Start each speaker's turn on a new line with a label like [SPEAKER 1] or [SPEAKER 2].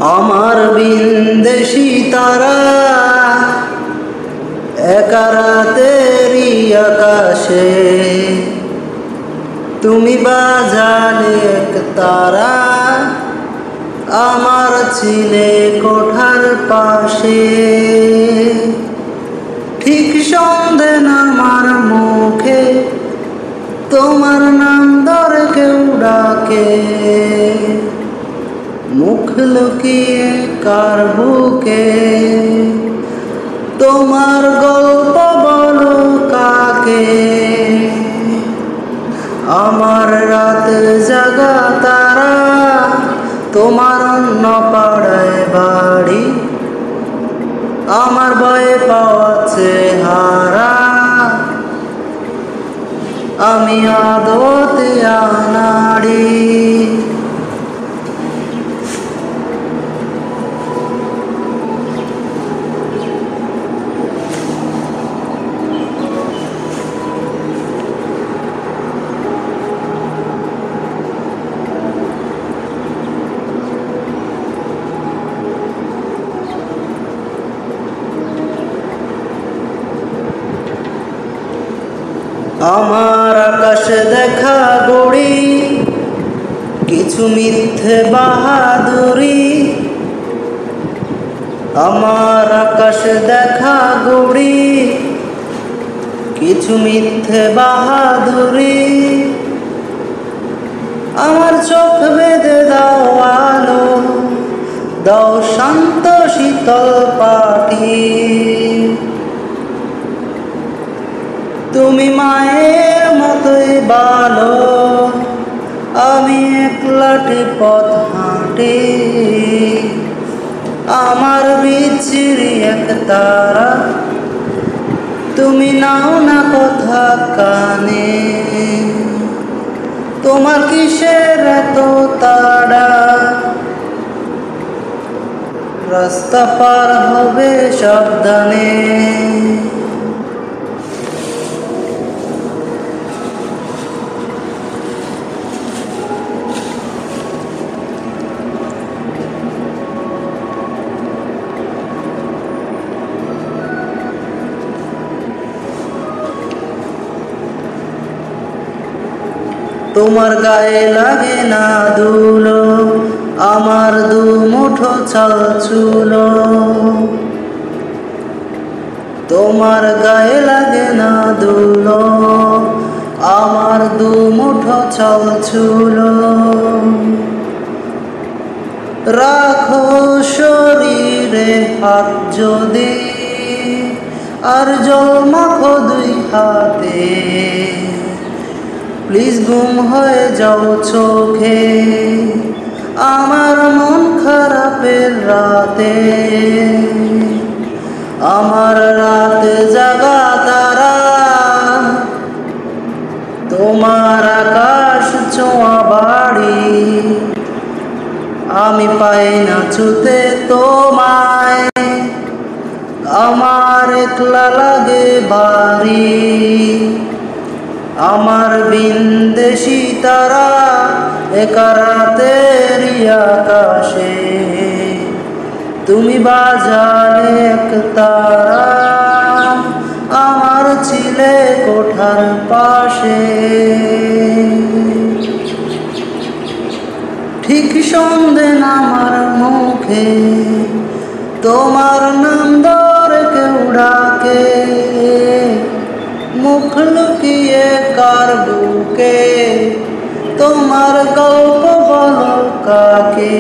[SPEAKER 1] আমার বিন্দেশি তারা একা রাতেরই আকাশে, তুমি বাজালে এক তারা, আমার ছিলে কোঠার পাশে। ঠিক সন্ধে নামার মুখে তোমার নাম ধরে কেউ ডাকে, মুখ লুকিয়ে কার বুকে তোমার গল্প বলো কাকে। আমার রাত জাগা তারা, তোমার অন্য পাড়ায় বাড়ি, আমার ভয়ে পাওয়া চেহারা, আমি আদতে আনাড়ি। আমার আকাশে দেখা গড়ি, কিছু মিথ্যে বাহাদুরি। আমার আকাশে দেখা গড়ি, কিছু মিথ্যে বাহাদুরি। আমার চোখ বেঁধে দাও আলো, দাও শান্ত শীতল পাটি। তুমি মায়ের মতোই ভালো, আমি একলাটি পথ হাঁটি। আমার বিচ্ছিরি এক তারা, তুমি নাও না কথা কানে। তোমার কিসের এত তাড়া, রাস্তা পার হবে সাবধানে। তোমার গায়ে লাগে না ধুলো, আমার দু মুঠো চাল চুলো। তোমার গায়ে লাগে না ধুলো, আমার দু মুঠো চাল চুলো। রাখো শরীরে হাত যদি, আর জল মাখো দুই হাতে। প্লিজ গুম হয়ে যাও চোখে, আমার মন খারাপের রাতে। আমার রাত জাগা তারা, তোমার আকাশ ছোঁয়া বাড়ি। আমি পাই না ছুতে তোমায়, আমার একলা লাগে বাড়ি। আমার বিন্দেশি তারা একা রাতেরই আকাশে, তুমি বাজালে এক তারা, আমার ছিলে কোঠার পাশে। ঠিক সন্ধে নামার মুখে তোমার নাম ধরে কেউ ডাকে, মুখ লুকিয়ে কার বুকে তোমার গল্প বলো কাকে।